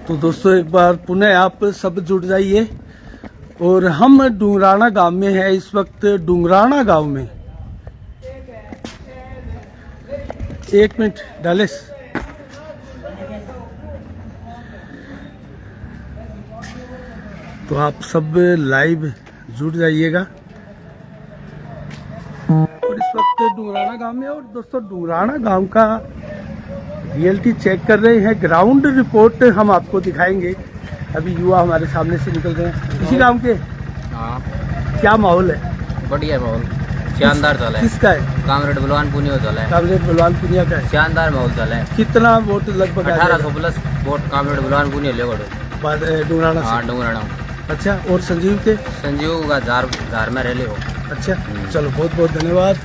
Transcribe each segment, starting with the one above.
तो दोस्तों एक बार पुनः आप सब जुड़ जाइए। और हम डुंगराना गांव में है इस वक्त। डुंगराना गांव में एक मिनट डालेस। तो आप सब लाइव जुड़ जाइएगा। और इस वक्त डुंगराना गांव में, और दोस्तों डुंगराना गांव का रियलिटी चेक कर रहे हैं। ग्राउंड रिपोर्ट हम आपको दिखाएंगे। अभी युवा हमारे सामने से निकल रहे हैं इसी गांव के। हाँ, क्या माहौल है? बढ़िया माहौल, शानदार चला है। किसका है? कामरेड बलवान पुनिया चला है। कामरेड बलवान पुनिया का है। शानदार माहौल चला है। कितना वोट लगभग? 1800 प्लस वोट कामरेड बलवान पुनिया ले डुंगराना से। हाँ, डुंगराना। अच्छा, और संजीव के? संजीव का झार में रह हो। अच्छा, चलो बहुत बहुत धन्यवाद।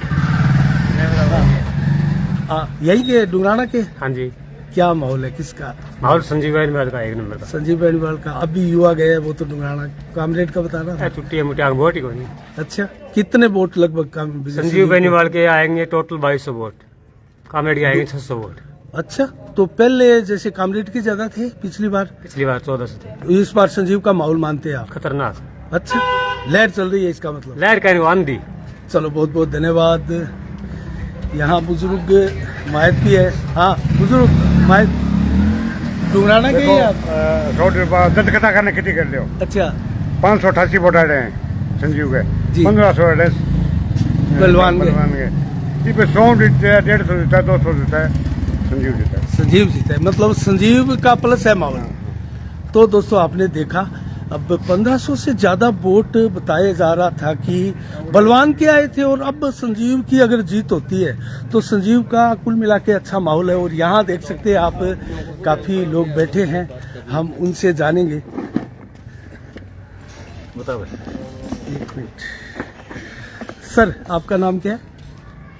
यही के डुंगराना के? हाँ जी। क्या माहौल है? किसका माहौल? संजीव बेनीवाल का, एक नंबर का। संजीव बेनीवाल का। अभी युवा गए वो तो डुंगराना कामरेड का बता रहा था। छुट्टी मुट्टी वोट ही कोई। अच्छा, कितने वोट लगभग? संजीव बेनीवाल के आएंगे टोटल 2200 वोट, कामरेड के आएंगे 600 वोट। अच्छा, तो पहले जैसे कामरेड के ज्यादा थे पिछली बार 1400 थे। इस बार संजीव का माहौल मानते हैं आप? खतरनाक। अच्छा, लहर चल रही है इसका मतलब? लहर का आंधी। चलो बहुत बहुत धन्यवाद। यहाँ बुजुर्ग मायत भी है। हाँ बुजुर्ग मायत, डुंगराना के ही आप? रोड दंतकथा करने खेती कर लियो। अच्छा, 588 वोट आ रहे हैं संजीव के। जी। 1500 आ रहे बलवान के। इस पे 100 जीतते हैं, 150 जीता है, 200 जीता है, संजीव जीता है। संजीव जीता है, मतलब संजीव का प्लस है माहौल। तो दोस्तों आपने देखा, अब 1500 से ज्यादा वोट बताया जा रहा था कि बलवान के आए थे, और अब संजीव की अगर जीत होती है तो संजीव का कुल मिला के अच्छा माहौल है। और यहाँ देख सकते हैं आप, काफी लोग बैठे हैं, हम उनसे जानेंगे। बताओ एक मिनट सर, आपका नाम क्या है?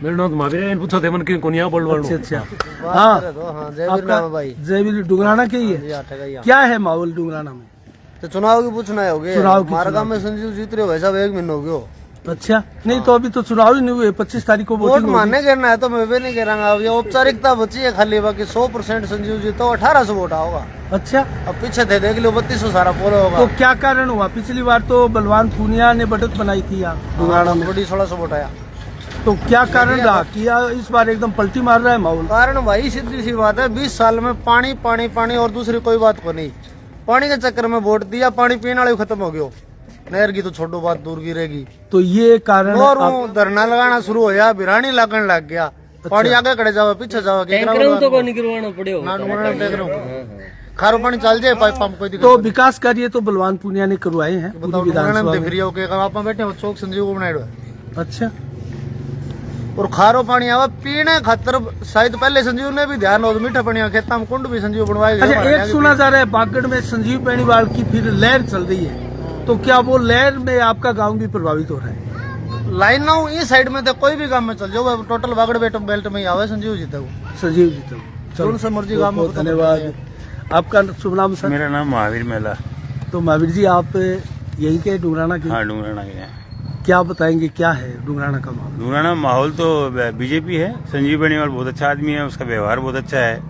मेरा नाम महावीर पूछो थे मन की कोनिया बोल। अच्छा अच्छा, हाँ आपका जयवीर डुंगराना के ही है। क्या है माहौल डुंगराना में? तो चुनाव की पूछना है होगे। हमारे गांव में संजीव जीत रहे हो भाई साहब, 1 महीना हो गया। अच्छा, नहीं तो अभी तो चुनाव ही नहीं हुए। 25 तारीख को वोट मानने करना है तो मैं भी नहीं करूंगा। अब ये औपचारिकता बची है खाली, बाकी 100% संजीव जीतो। 1800 वोट होगा। अच्छा, अब पीछे थे देख लो, 3200 सारा पोल होगा। तो क्या कारण हुआ? पिछली बार तो बलवान पुनिया ने बढ़त बनाई थी यहाँ डुंगराना में, बड़ी 1600 वोट आया। तो क्या कारण रहा कि इस बार एकदम पलटी मार रहा है माहौल? कारण भाई सीधी सी बात है, 20 साल में पानी पानी पानी और दूसरी कोई बात को नहीं। पानी के चक्कर में वोट दिया, पानी पीने वाले खत्म हो गयो। नहर की तो छोड़ो बात, दूर की रहेगी। तो ये कारण और धरना लगाना शुरू हो गया, बिरानी लगन लग गया। पानी आगे खड़े जाओ, पीछे जाओ, खारो पानी चल जाए पाइप पंप कोई दिक्कत। तो विकास कार्य तो बलवान पुनिया ने करवाए हैं आप बैठे चौक संजीव को बनाए। अच्छा, और खारो पानी आवा पीने खातर शायद पहले संजीव ने भी ध्यान हो, मीठा पानी खेता में कुंड भी संजीव बनवाए। अच्छा, एक सुना जा रहा है बागड़ में संजीव बेनीवाल की फिर लहर चल रही है, तो क्या वो लहर में आपका गांव भी प्रभावित हो रहा है? लाइन ना इस साइड में तो कोई भी गांव में चल जाओ, टोटल बागड़ बेल्ट में ही आवे संजीव जीते। संजीव जीते, चलो से मर्जी गाँव में। धन्यवाद। आपका शुभ नाम सर? मेरा नाम महावीर मेला। तो महावीर जी, आप यही के डुंगराना के? हाँ, डुंगराना के हैं। क्या बताएंगे, क्या है डुंगराना का माहौल? डुंगराना माहौल तो बीजेपी है। संजीव बेनीवाल बहुत अच्छा आदमी है, उसका व्यवहार बहुत अच्छा है।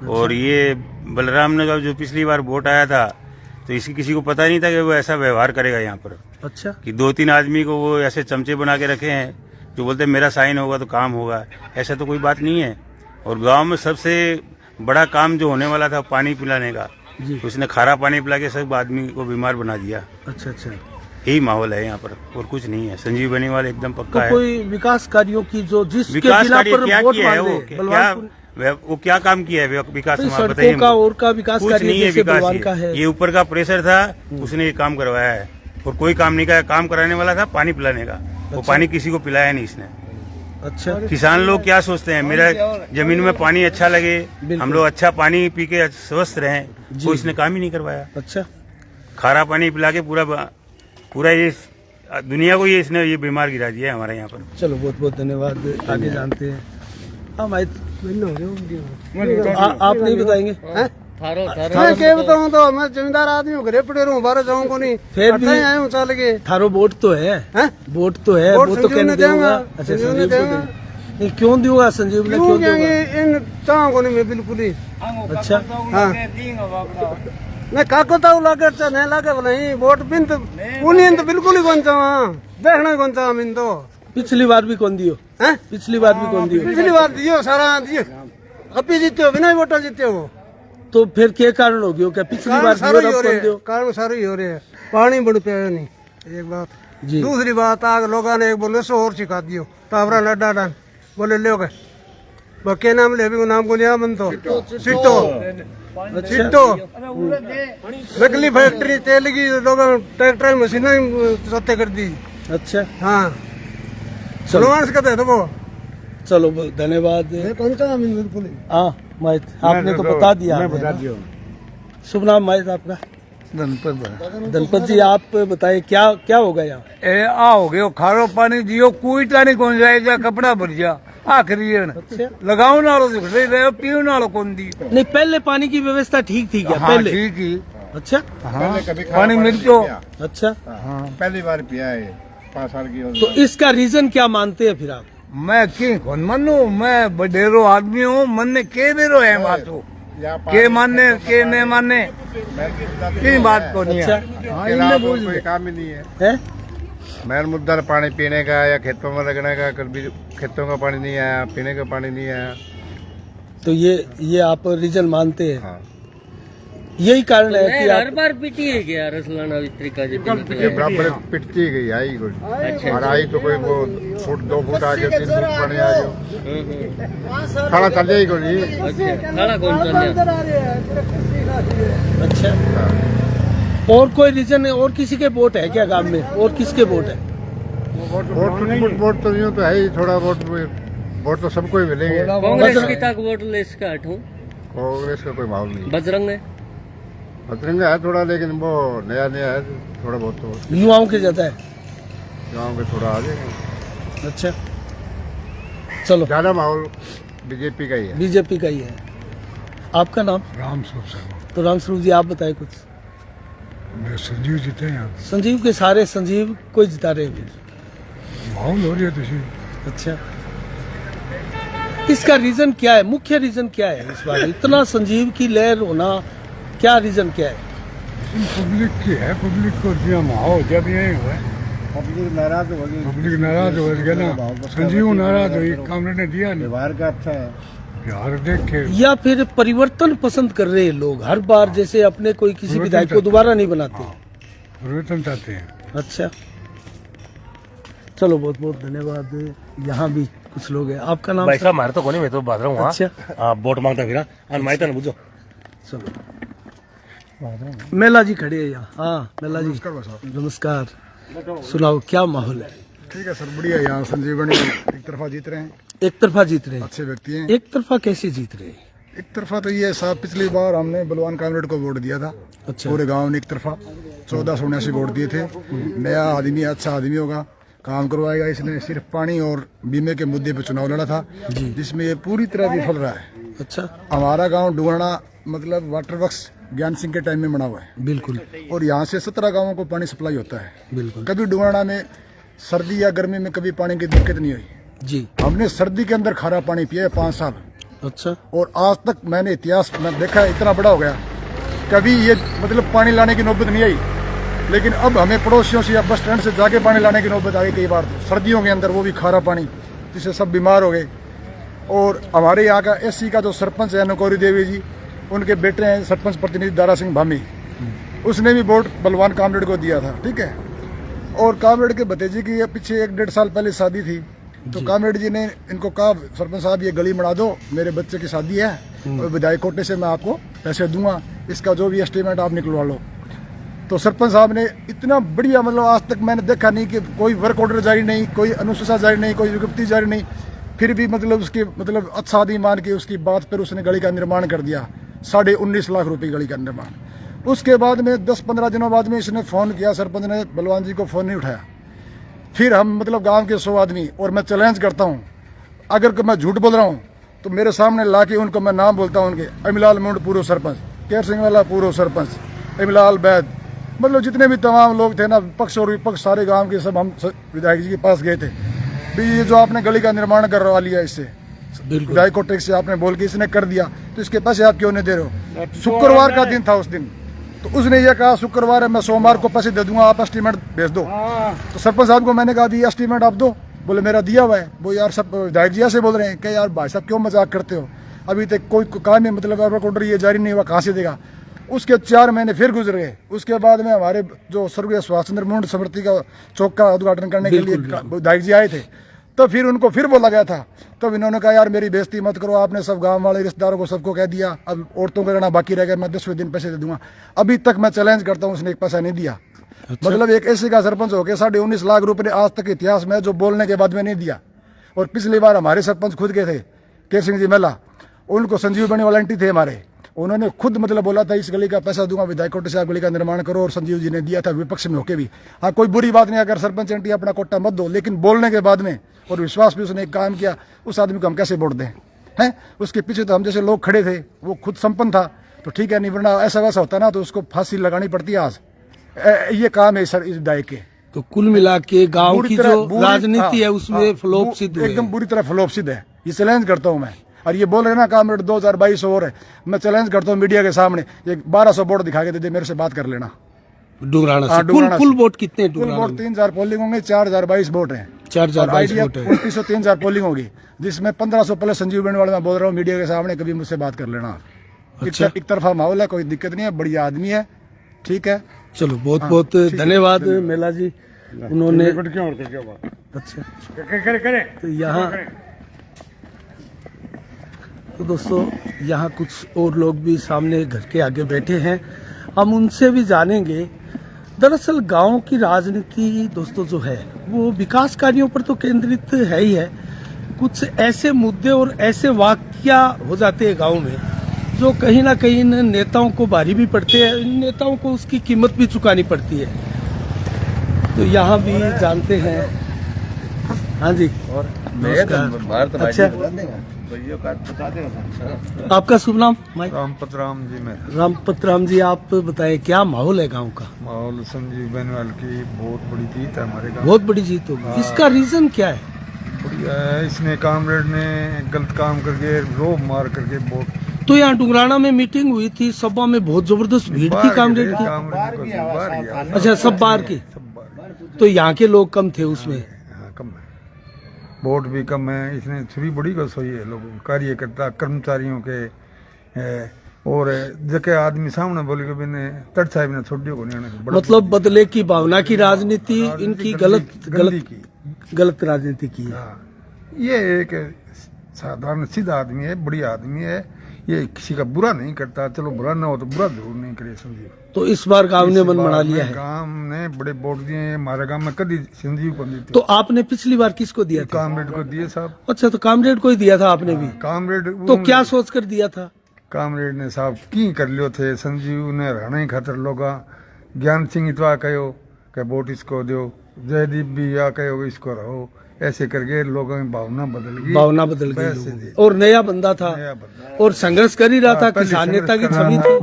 और ये बलराम नगर जो पिछली बार वोट आया था, तो इसकी किसी को पता नहीं था कि वो ऐसा व्यवहार करेगा यहाँ पर। अच्छा, कि 2-3 आदमी को वो ऐसे चमचे बना के रखे हैं जो बोलते हैं मेरा साइन होगा तो काम होगा। ऐसा तो कोई बात नहीं है। और गाँव में सबसे बड़ा काम जो होने वाला था पानी पिलाने का, उसने खारा पानी पिला के सब आदमी को बीमार बना दिया। अच्छा अच्छा, यही माहौल है यहाँ पर, और कुछ नहीं है। संजीव बेनीवाल एकदम पक्का तो है। कोई विकास कार्यों की जो जिसके विकास बिना कार्य पर क्या वोट किया है? वो क्या काम किया है विकास में? सड़कों का और का विकास कुछ कार्य नहीं है। जैसे विकास बलवान का है। ये ऊपर का प्रेशर था, उसने ये काम करवाया है। और कोई काम नहीं किया। काम कराने वाला था पानी पिलाने का, वो पानी किसी को पिलाया नहीं इसने। अच्छा, किसान लोग क्या सोचते हैं, मेरा जमीन में पानी अच्छा लगे, हम लोग अच्छा पानी पी के स्वस्थ रहें, वो इसने काम ही नहीं करवाया। अच्छा, खारा पानी पिला के पूरा ये दुनिया को इसने ये बीमार गिरा दिया है हमारे यहाँ पर। चलो बहुत बहुत धन्यवाद। आगे जानते हैं। आप नहीं बताएंगे? मैं क्या बताऊँ, तो मैं जमींदार आदमी हूँ, घरे पड़े रहूँ, बाहर जाऊँ को नहीं। फिर भी आए हूँ चल के। थारो वोट तो है, वोट तो है, वो तो कहने देगा। अच्छा, संजीव को नहीं, क्यों दूंगा? संजीव ने क्यों दूंगा? इन चाहों को नहीं मैं बिल्कुल ही। अच्छा, हाँ, मैं काको ताऊ लागे अच्छा नहीं लागे नहीं वोट बिन तो उन्हीं तो बिल्कुल ही कौन चाहा देखना कौन चाहा मिन तो पिछली बार भी कौन दियो हैं पिछली बार भी कौन दियो पिछली बार दियो सारा दियो अभी जीते हो बिना वोटर जीते हो तो फिर क्या कारण हो गया क्या पिछली बार दियो सारे ही अब हो कौन रहे दियो कारण सारे ही हो रहे हैं पानी बड़ पे नहीं एक बात जी दूसरी बात आग लोगों ने एक बोले सो और सिखा दियो तावरा लड्डा डाल बोले ले गए बके नाम ले भी नाम को लिया मन तो सिट्टो सिट्टो नकली फैक्ट्री तेल की लोगों ट्रैक्टर मशीन सत्य कर दी अच्छा हाँ चलो रोमांस का दे दो चलो धन्यवाद कौन सा बिल्कुल हाँ माहित आपने तो बता दिया मैं हमें बता ना। दिया शुभ नाम माहित आपका धनपत जी आप बताए क्या क्या होगा यहाँ ए आ हो गयो खारो पानी दियो कोई टानी कौन जाए जा कपड़ा भर जा आखिरी है ना अच्छा लगाओ नालो दिख रहे पीओ नालो कौन दी नहीं पहले पानी की व्यवस्था ठीक थी क्या हाँ पहले ठीक ही अच्छा पहले कभी खारा पानी मिल नहीं तो पिया। अच्छा पहली बार पिया है 5 साल की उम्र तो इसका रीजन क्या मानते हैं फिर आप मैं की कौन मानू मैं बडेरो आदमी हूँ मन ने के बेरो है बातो या के मानने के नहीं मानने की बात को नहीं है हाँ इनने बोल कोई दिया काम ही नहीं है है मेन मुद्दा पानी पीने का या खेतों में लगने का कभी खेतों का पानी नहीं आया पीने का पानी नहीं आया तो ये आप रीजन मानते हैं हाँ यही कारण है कि हर आप बार पीटी है क्या रसलाना विस्त्रिका जी ये बराबर पिटती गई आई कोई और आई तो कोई वो फुट 2 फुट आ गया 3 फुट पानी आ गया खाना चल जाएगी कोई खाना कौन सा लिया? अच्छा और कोई रीजन है और किसी के वोट है क्या गांव में और किसके वोट है वोट तो यूँ तो है ही थोड़ा वोट तो सबको ही मिलेंगे कांग्रेस की तक वोट ले इसका हटूं कांग्रेस का कोई माहौल नहीं बजरंग है बजरंग है थोड़ा लेकिन वो नया नया है थोड़ा बहुत तो युवाओं के ज्यादा है गाँव में थोड़ा आ जाएगा अच्छा चलो ज्यादा माहौल बीजेपी का ही है बीजेपी का ही है आपका नाम राम स्वरूप शर्मा तो रामस्वरूप जी आप बताए कुछ संजीव जीते हैं यहाँ संजीव के सारे संजीव कोई जिता रहे हैं फिर माहौल हो रही है तो अच्छा इसका रीजन क्या है मुख्य रीजन क्या है इस बार इतना संजीव की लहर होना क्या रीजन क्या है पब्लिक की है पब्लिक को दिया माहौल जब यही हुआ पब्लिक नाराज हो गई पब्लिक नाराज हो गया ना संजीव नाराज हुई कांग्रेस ने दिया नहीं व्यवहार का अच्छा है यार देखे या फिर परिवर्तन पसंद कर रहे हैं लोग हर बार जैसे अपने कोई किसी विधायक को दोबारा नहीं बनाते परिवर्तन चाहते हैं अच्छा चलो बहुत बहुत धन्यवाद यहाँ भी कुछ लोग हैं आपका नाम भाई साहब मारे तो कोनी मैं तो बात रहा हूँ अच्छा हाँ वोट मांगता फिर हाँ माहिता ना बुझो चलो मेला जी खड़े हैं यहाँ हाँ मेला जी नमस्कार सुनाओ क्या माहौल है ठीक है सर बढ़िया यहाँ संजीवनी एक तरफा जीत रहे हैं एक तरफा जीत रहे हैं अच्छे व्यक्ति हैं एक तरफा कैसे जीत रहे हैं एक तरफा तो ये साहब पिछली बार हमने बलवान कामरेड को वोट दिया था अच्छा पूरे गांव ने एक तरफा 1479 वोट दिए थे नया आदमी अच्छा आदमी होगा काम करवाएगा इसने सिर्फ पानी और बीमे के मुद्दे पे चुनाव लड़ा था जिसमें ये पूरी तरह विफल रहा है अच्छा हमारा गांव डुगरना मतलब वाटर वर्क्स ज्ञान सिंह के टाइम में बना हुआ है बिल्कुल और यहाँ से 17 गांवों को पानी सप्लाई होता है बिल्कुल कभी डुगरना में सर्दी या गर्मी में कभी पानी की दिक्कत नहीं हुई जी हमने सर्दी के अंदर खारा पानी पिया है 5 साल अच्छा और आज तक मैंने इतिहास में देखा है इतना बड़ा हो गया कभी ये मतलब पानी लाने की नौबत नहीं आई लेकिन अब हमें पड़ोसियों से या बस स्टैंड से जाके पानी लाने की नौबत आ गई कई बार सर्दियों के अंदर वो भी खारा पानी जिससे सब बीमार हो गए और हमारे यहाँ का एससी का जो सरपंच है नकोरी देवी जी उनके बेटे हैं सरपंच प्रतिनिधि दारा सिंह भामी उसने भी वोट बलवान कामरेड को दिया था ठीक है और कामरेड के भतीजे की पीछे 1-1.5 साल पहले शादी थी तो कामरेड जी ने इनको कहा सरपंच साहब ये गली बना दो मेरे बच्चे की शादी है और विधायक कोटे से मैं आपको पैसे दूंगा इसका जो भी एस्टीमेट आप निकलवा लो तो सरपंच साहब ने इतना बढ़िया मतलब आज तक मैंने देखा नहीं कि कोई वर्क ऑर्डर जारी नहीं कोई अनुसूचा जारी नहीं कोई विज्ञप्ति जारी नहीं फिर भी मतलब उसके मतलब अच्छा आदमी मान के उसकी बात पर उसने गली का निर्माण कर दिया 19.5 लाख रुपए गली का निर्माण उसके बाद में 10-15 दिनों बाद में इसने फोन किया सरपंच ने बलवान जी को फोन नहीं उठाया फिर हम मतलब गांव के 100 आदमी और मैं चैलेंज करता हूं अगर मैं झूठ बोल रहा हूं तो मेरे सामने लाके उनको मैं नाम बोलता हूं उनके अमिलाल मुंड पूर्व सरपंच केर सिंह वाला पूर्व सरपंच अमिलाल बैद मतलब जितने भी तमाम लोग थे ना पक्ष और विपक्ष सारे गांव के सब हम विधायक जी के पास गए थे भी ये जो आपने गली का निर्माण करवा लिया इससे विधायक को टैक्स से आपने बोल के इसने कर दिया तो इसके पैसे आप क्यों नहीं दे रहे हो शुक्रवार का दिन था उस दिन तो उसने ये कहा शुक्रवार है, मैं सोमवार को पैसे दे दूंगा, आप एस्टीमेट भेज दो। तो सरपंच साहब को मैंने कहा भी एस्टीमेट आप दो, बोले मेरा दिया हुआ है। वो यार सब विधायक जी ऐसे बोल रहे हैं कि यार भाई साहब क्यों मजाक करते हो, अभी तक कोई काम है, मतलब ऑर्डर ये जारी नहीं हुआ, कहाँ से देगा। उसके 4 महीने फिर गुजर गए। उसके बाद में हमारे जो स्वर्गीय सुभाष चंद्र मुंड स्मृति का चौक का उद्घाटन करने के लिए विधायक जी आए थे, तो फिर उनको फिर बोला गया था। तब इन्होंने कहा यार मेरी बेइज्जती मत करो, आपने सब गांव वाले रिश्तेदारों को सबको कह दिया, अब औरतों का रहना बाकी रह गया, मैं 10वें दिन पैसे दे दूंगा। अभी तक मैं चैलेंज करता हूँ, उसने एक पैसा नहीं दिया। अच्छा। मतलब एक ऐसे का सरपंच हो गया, 19.5 लाख रुपए आज तक इतिहास में जो बोलने के बाद में नहीं दिया। और पिछली बार हमारे सरपंच खुद गए थे, केर सिंह जी मेला, उनको संजीव बनी वॉलंटी थे हमारे, उन्होंने खुद मतलब बोला था इस गली का पैसा दूंगा, विधायक कोटे से आप गली का निर्माण करो, और संजीव जी ने दिया था विपक्ष में होके भी। हाँ, कोई बुरी बात नहीं, अगर सरपंच एंटी अपना कोटा मत दो, लेकिन बोलने के बाद में और विश्वास भी उसने एक काम किया, उस आदमी को हम कैसे वोट दें हैं। उसके पीछे तो हम जैसे लोग खड़े थे, वो खुद संपन्न था तो ठीक है, नहीं वरना ऐसा वैसा होता ना तो उसको फांसी लगानी पड़ती है। आज ये काम है सर इस विधायक के। तो कुल मिला के गाँव की जो राजनीति है उसमें फ्लॉप सिद्ध हुई है, एकदम बुरी तरह फ्लॉप सिद्ध है। ये चैलेंज करता हूँ मैं। और ये बोल रहे ना कामरेड 2022 और है, मैं चैलेंज करता हूँ मीडिया के सामने, ये 1200 वोट दिखा के दे दे, मेरे से बात कर लेना। डुंगराना से कुल वोट कितने? कुल वोट 3000 पोलिंग होंगे, 4022 वोट है, 4022 वोट है, 2900 3000 पोलिंग होगी, जिसमें 1500 प्लस संजीव बेनीवाल मैं बोल रहा हूँ मीडिया के सामने, कभी मुझसे बात कर लेना। अच्छा। एक तरफा माहौल है, कोई दिक्कत नहीं है, बढ़िया आदमी है, ठीक है। चलो बहुत बहुत धन्यवाद मेला जी, उन्होंने अच्छा तो यहाँ तो दोस्तों यहाँ कुछ और लोग भी सामने घर के आगे बैठे हैं, हम उनसे भी जानेंगे। दरअसल गांव की राजनीति दोस्तों जो है वो विकास कार्यों पर तो केंद्रित है ही है, कुछ ऐसे मुद्दे और ऐसे वाकया हो जाते हैं गांव में जो कहीं ना कहीं इन नेताओं को भारी भी पड़ते हैं, इन नेताओं को उसकी कीमत भी चुकानी पड़ती है। तो यहाँ भी जानते हैं। हाँ जी, और अच्छा, आपका शुभ नाम? रामपत राम जी। मैं रामपत राम जी, आप बताएं क्या माहौल है गांव का? माहौल संजीव बेनीवाल की बहुत बड़ी जीत है हमारे गांव, बहुत बड़ी जीत होगी। इसका रीजन क्या है? बढ़िया है, इसने कामरेड ने गलत काम करके रोब मार करके वोट। तो यहाँ डुंगराना में मीटिंग हुई थी, सभा में बहुत जबरदस्त भीड़ थी कामरेड की। अच्छा, सब बार की, तो यहाँ के लोग कम थे उसमें? हाँ, कम है, वोट भी कम है। इसने छुरी बड़ी गल सोई है लोगों, कार्यकर्ता कर्मचारियों के और जके आदमी सामने बोले कि मैंने तट साहब ने छोड़ियो को नहीं, मतलब बदले की भावना की राजनीति इनकी गलत राजनीति की है। ये एक साधारण सीधा आदमी है, बढ़िया आदमी है, ये किसी का बुरा नहीं करता। चलो बुरा ना हो तो बुरा जरूर नहीं करे संजीव। तो इस बार गांव ने मन बना लिया है, गांव ने बड़े वोट दिए, हमारे गांव में कभी संजीव को नहीं। तो आपने पिछली बार किसको दिया था? कामरेड को दिए साहब। अच्छा, तो कामरेड को ही दिया था आपने भी? कामरेड तो क्या सोच कर दिया था? कामरेड ने साहब की कर लियो थे, संजीव ने रहना ही खातर लोग ज्ञान सिंह इतवा कहो कि वोट इसको दो, जयदीप भी या कहो इसको रहो, ऐसे करके लोगों की भावना बदल गई। और नया बंदा था और संघर्ष कर ही रहा था, किसान नेता की छवि थी।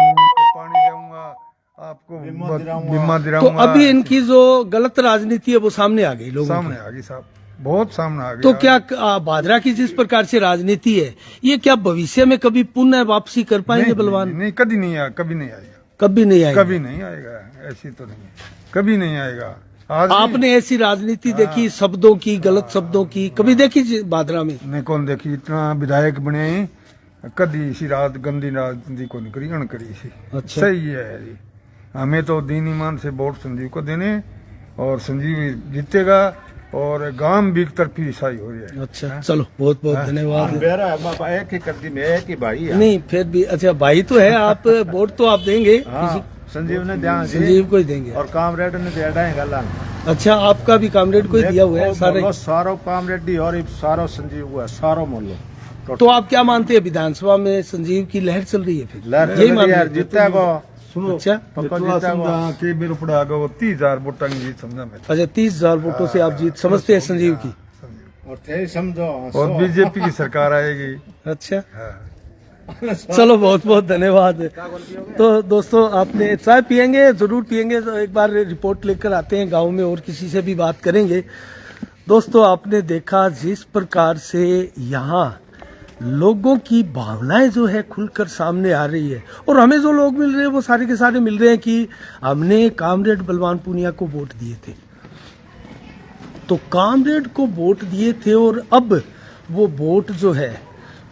पानी दूंगा आपको, बीमा दिलाऊंगा। तो अभी इनकी जो गलत राजनीति है वो सामने आ गई, लोगों सामने आ गई साहब, बहुत सामने आ गई। तो क्या भादरा की जिस प्रकार से राजनीति है, ये क्या भविष्य में कभी पुनः वापसी कर पाएंगे बलवान? नहीं, कभी नहीं आएगा, कभी नहीं आएगा, कभी नहीं आएगा, ऐसी तो नहीं, कभी नहीं आएगा। आपने ऐसी राजनीति देखी, शब्दों की, गलत शब्दों की, कभी देखी भादरा में? नहीं, कौन देखी, इतना विधायक बने कभी इसी रात गंदी राजनीति को नहीं करी, अणकरी सी। अच्छा, सही है जी, हमें तो दीन ईमान से वोट संजीव को देने, और संजीव जीतेगा, और गांव भी एक तरफी ईसाई हो रही है। अच्छा, चलो बहुत बहुत धन्यवाद। एक ही करती में एक ही भाई है। नहीं, फिर भी अच्छा भाई तो है, आप वोट तो आप देंगे? संजीव ने ध्यान संजीव को ही देंगे, और कामरेड ने दिया है गला। अच्छा, आपका भी कामरेड को ही दिया हुआ है? सारो कामरेड और सारो संजीव हुआ, सारो मोलो। तो आप क्या मानते हैं, विधानसभा में संजीव की लहर चल रही है? फिर यही मान जीता को। अच्छा, 30,000 वोटा की जीत समझा मैं। अच्छा, 30,000 वोटों से आप जीत समझते हैं संजीव की? और समझो, और बीजेपी की सरकार आएगी। अच्छा, चलो बहुत बहुत धन्यवाद। तो दोस्तों, आपने चाय पियेंगे? जरूर पियेंगे, तो एक बार रिपोर्ट लेकर आते हैं गांव में और किसी से भी बात करेंगे। दोस्तों, आपने देखा जिस प्रकार से यहाँ लोगों की भावनाएं जो है खुलकर सामने आ रही है। और हमें जो लोग मिल रहे हैं वो सारे के सारे मिल रहे हैं कि हमने कामरेड बलवान पूनिया को वोट दिए थे, तो कामरेड को वोट दिए थे और अब वो वोट जो है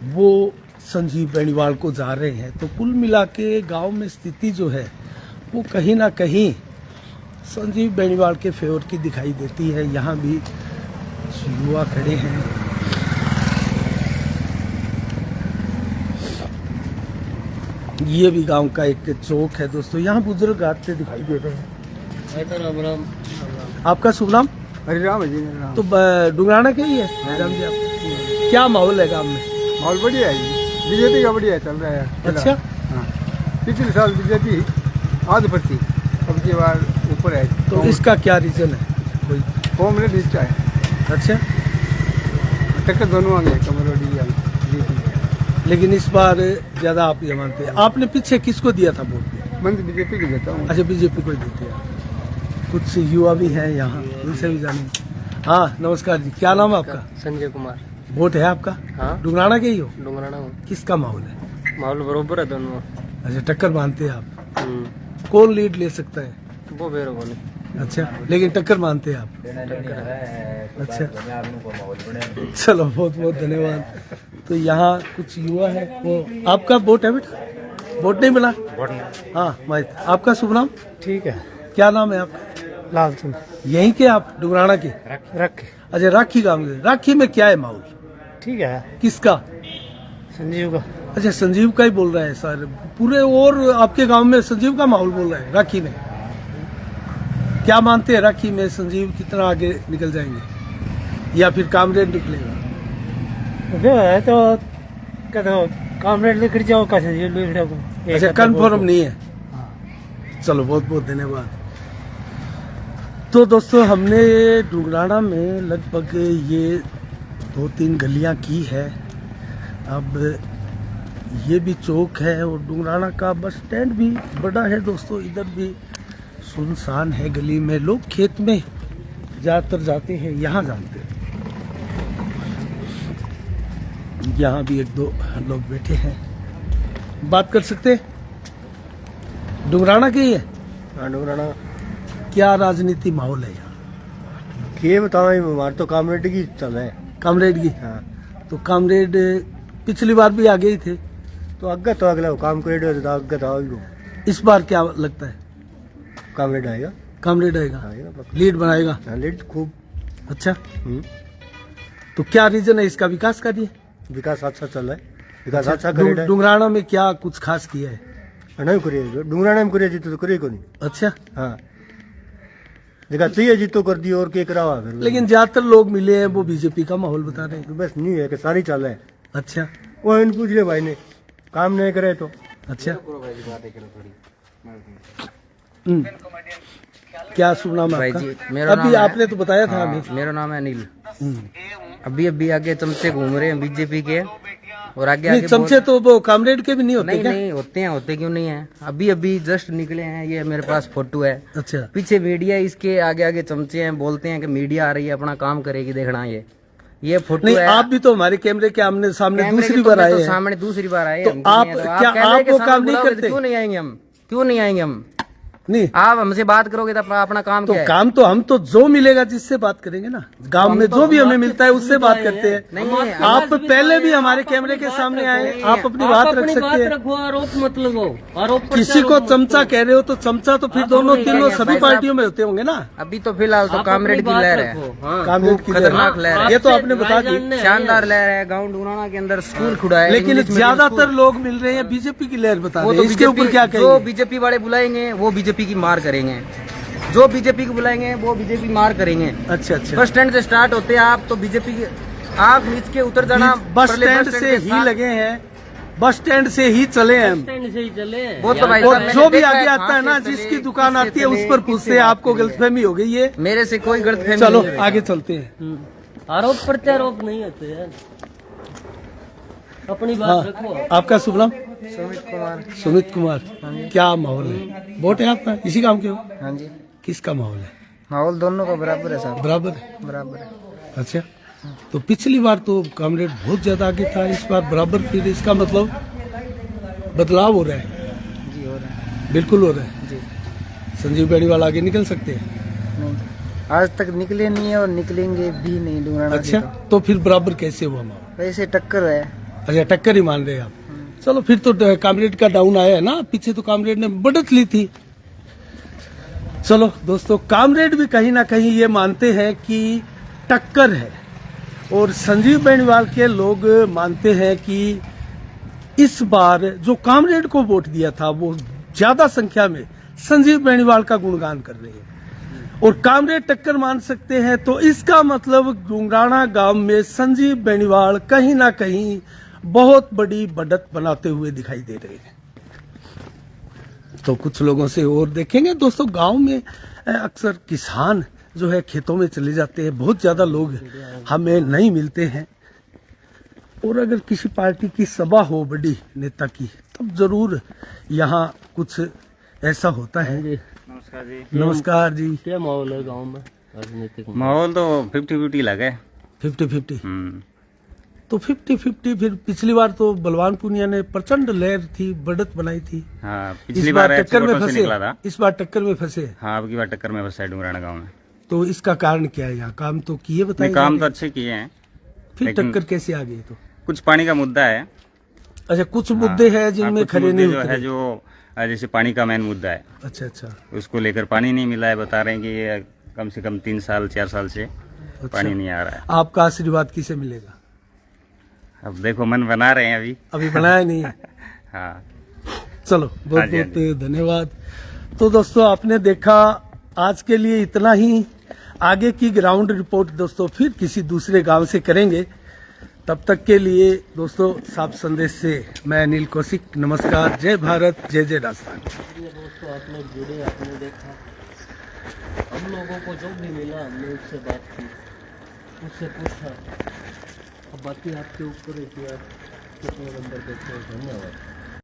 वो संजीव बेनीवाल को जा रहे हैं। तो कुल मिला के गाँव में स्थिति जो है वो कहीं ना कहीं संजीव बेनीवाल के फेवर की दिखाई देती है। यहाँ भी युवा खड़े हैं। ये भी गांव का एक चौक है दोस्तों, यहाँ बुजुर्ग आते दिखाई दे रहे हैं। राम राम। आपका शुभ नाम? हरिराम है जी मेरा नाम। तो डुंगराना के ही है राम जी आप? क्या माहौल है गांव में? माहौल बढ़िया है जी, बीजेपी का बढ़िया चल रहा है। अच्छा, हाँ, पिछले साल बीजेपी आध पर थी, अब की बार ऊपर है। तो इसका क्या रीजन है? कोई कांग्रेस नीचा है। अच्छा, टक्कर दोनों आगे कमरोडी लेकिन इस बार ज्यादा आप ये मानते हैं। आपने पीछे किसको दिया था वोट? मैं बीजेपी को देता हूँ। अच्छा, बीजेपी को ही देते हैं। कुछ युवा भी हैं यहाँ, उनसे भी जानेंगे। हाँ नमस्कार जी, क्या नाम है आपका? संजय कुमार। वोट है आपका? हाँ। डुंगराना के ही हो? डुंगराना हूँ। किसका माहौल है? माहौल बरोबर है दोनों। अच्छा, टक्कर मानते हैं आप? कौन लीड ले सकता है? वो बेरो बोले। अच्छा, लेकिन टक्कर मानते हैं आप? अच्छा, चलो बहुत बहुत धन्यवाद। तो यहाँ कुछ युवा है, वो आपका वोट है बेटा? वोट नहीं मिला? हाँ माहित। आपका शुभ नाम? ठीक है। क्या नाम है आपका? लाल सिंह। यहीं के आप डुंगराना के? रख। अच्छा, राखी गांव में। राखी में क्या है माहौल? ठीक है। किसका? संजीव का। अच्छा, संजीव का ही बोल रहे हैं सर पूरे। और आपके गांव में संजीव का माहौल बोल रहे हैं राखी में? क्या मानते हैं राखी में संजीव कितना आगे निकल जाएंगे या फिर कामरेड निकलेगा? जो है तो कहते हो कामरेड लिख जाओ का संजीव लिख जाओ। अच्छा, कंफर्म नहीं है। चलो बहुत बहुत धन्यवाद। तो दोस्तों हमने डुंगराना में लगभग ये 2-3 गलियां की है। अब ये भी चौक है और डुंगराना का बस स्टैंड भी बड़ा है दोस्तों। इधर भी सुनसान है, गली में लोग खेत में ज्यादातर जाते हैं, यहाँ जानते हैं। यहाँ भी 1-2 लोग बैठे हैं, बात कर सकते हैं। डुंगराना के ही है? हाँ, डुंगराना। क्या राजनीति माहौल है यहाँ? ये बताओ, हमारे तो कामरेड की चल है। कामरेड की? हाँ। तो कामरेड पिछली बार भी आगे ही थे, तो अग्गा तो अगला काम करेड अग्गा तो आओ। इस बार क्या लगता है? कामरेड आएगा। कामरेड आएगा, लीड बनाएगा। लीड खूब। अच्छा, तो क्या रीजन है इसका? विकास का दिए? विकास अच्छा चल रहा है। विकास अच्छा करेड है। डुंगराना में क्या कुछ खास किया है? नहीं करिए, डुंगराना में करिए जीतो तो करिए को नहीं। अच्छा, हाँ, देखा चाहिए जीतो कर दियो और क्या करावा फिर। लेकिन ज्यादातर लोग मिले हैं वो बीजेपी का माहौल बता रहे हैं। तो बस नहीं है कि सारी चल रहा है। अच्छा, वो इन पूछ ले भाई ने, काम नहीं करे तो। अच्छा, क्या शुभ नाम है भाई आपका? जी, मेरा अभी नाम है- आपने तो बताया था हाँ, अभी। मेरा नाम है अनिल। अभी आगे चमचे घूम रहे हैं बीजेपी के, और आगे नहीं, चमचे तो वो कामरेड के भी नहीं होते नहीं क्या? नहीं होते हैं, होते क्यों नहीं है। अभी जस्ट निकले हैं, ये मेरे पास फोटो है। अच्छा, पीछे मीडिया, इसके आगे आगे चमचे हैं, बोलते हैं कि मीडिया आ रही है अपना काम करेगी, देखना ये फोटो नहीं है। आप भी तो हमारे कैमरे के आमने सामने कैमरे दूसरी के तो बार मैं आए तो हैं। सामने दूसरी बार आए तो हम, आप तो क्या कैमरे आप के वो सामने काम नहीं बुलाओगे तो करते? क्यों नहीं आएंगे हम? क्यों नहीं आएंगे हम? नहीं, आप हमसे बात करोगे तो अपना काम तो क्या है? काम तो हम तो जो मिलेगा जिससे बात करेंगे ना। गांव में जो भी हमें मिलता है उससे बात करते हैं। नहीं, आप पहले भी हमारे कैमरे के सामने आए, आप अपनी बात रख सकते हैं। रखो, आरोप मत लगाओ। आरोप किसी को चमचा कह रहे हो तो चमचा तो फिर दोनों तीनों सभी पार्टियों में होते होंगे ना। अभी तो फिलहाल तो कामरेड की लहर है, कामरेड की खतरनाक लहर है। ये तो आपने बता दी, शानदार लहर है। गाँव डुंगराना के अंदर स्कूल खुला है, लेकिन इंग्लिश मीडियम ज्यादातर स्कूल। लोग मिल रहे हैं बीजेपी की लहर बता वो रहे तो हैं। इसके ऊपर क्या जो कहेंगे? बीजेपी वाले बुलाएंगे वो बीजेपी की मार करेंगे, जो बीजेपी को बुलाएंगे वो बीजेपी मार करेंगे। अच्छा अच्छा, बस स्टैंड से स्टार्ट होते हैं आप तो बीजेपी के, आप नीचे के उतर जाना। बस पहले स्टैंड से के ही साथ- लगे हैं, बस स्टैंड से ही चले हैं हम। स्टैंड से ही चले। वो तो भाई और साहब, मैंने जो भी देखा आगे है, आता है कहाँ ना, से जिसकी चले, दुकान किससे आती है चले, उस पर किससे पूछते हैं बात आपको करें। गलतफहमी हो गई है। मेरे से कोई गलतफहमी चलो नहीं है। आगे चलते हैं। आरोप प्रत्यारोप नहीं होते हैं, अपनी बात हाँ, रखो। आपका शुभ नाम? सुमित कुमार। सुमित कुमार, क्या माहौल है? वोट है आपका? इसी काम के हो? हाँ जी, किसका माहौल है? माहौल दोनों का बराबर है साहब। बराबर है? बराबर है। अच्छा, तो पिछली बार तो कामरेड बहुत ज्यादा आगे था, इस बार बराबर, फिर इसका मतलब बदलाव हो रहा है। जी हो रहा है बिल्कुल हो रहा है। जी। संजीव बेनीवाल आगे निकल सकते हैं। नहीं, आज तक निकले नहीं है और निकलेंगे भी नहीं डुंगराना से अच्छा, तो फिर बराबर कैसे हुआ माहौल? तो ऐसे टक्कर है। अच्छा, टक्कर ही मान रहे हैं आप। चलो फिर तो कामरेड का डाउन आया है ना, पीछे तो कामरेड ने बढ़त ली थी। चलो दोस्तों, कामरेड भी कहीं ना कहीं ये मानते हैं कि टक्कर है, और संजीव बेनीवाल के लोग मानते हैं कि इस बार जो कामरेड को वोट दिया था वो ज्यादा संख्या में संजीव बेनीवाल का गुणगान कर रहे हैं, और कामरेड टक्कर मान सकते हैं। तो इसका मतलब डुंगराना गांव में संजीव बेनीवाल कहीं ना कहीं बहुत बड़ी बढ़त बनाते हुए दिखाई दे रहे हैं। तो कुछ लोगों से और देखेंगे दोस्तों। गांव में अक्सर किसान जो है खेतों में चले जाते हैं, बहुत ज्यादा लोग हमें नहीं मिलते हैं, और अगर किसी पार्टी की सभा हो बड़ी नेता की, तब जरूर यहाँ कुछ ऐसा होता है। नमस्कार जी। नमस्कार जी। क्या माहौल है गांव में राजनीतिक? माहौल तो 50-50 लगा है। 50-50। तो 50-50 फिर पिछली बार तो बलवान पुनिया ने प्रचंड लहर थी, बढ़त बनाई थी। हाँ, इस पिछली बार बार टक्कर में वोटों से फंसे, निकला था। इस बार टक्कर में फंसे। हाँ, अब की बार टक्कर में फंसा है डुंगराना गाँव में। तो इसका कारण क्या है? यहाँ काम तो किए बताइए। काम तो अच्छे किए हैं, फिर लेकिन टक्कर कैसे आ गई? तो कुछ पानी का मुद्दा है। अच्छा, कुछ मुद्दे हैं जिनमें कुछ खड़े मुद्दे नहीं जो उतरे। है, जो जैसे पानी का मेन मुद्दा है, अच्छा अच्छा। उसको लेकर पानी नहीं मिला है। बता रहे हैं कि ये कम से कम 3 साल 4 साल से पानी नहीं आ रहा है। आपका आशीर्वाद किसे मिलेगा? अब देखो, मन बना रहे हैं अभी बनाया नहीं है। हाँ, चलो, बहुत हाँ जी, बहुत धन्यवाद। तो दोस्तों, आपने देखा, आज के लिए इतना ही। आगे की ग्राउंड रिपोर्ट दोस्तों फिर किसी दूसरे गांव से करेंगे। तब तक के लिए दोस्तों, साफ संदेश से मैं अनिल कौशिक, नमस्कार, जय भारत, जय जय राजस्थान। दोस्तों, आप लोग जुड़े, आपने देखा, हम लोगों को जो भी मिला हमने उससे बात की, उससे पूछा। अब बाकी आपके ऊपर है कि आप कितने नंबर देते हैं। धन्यवाद।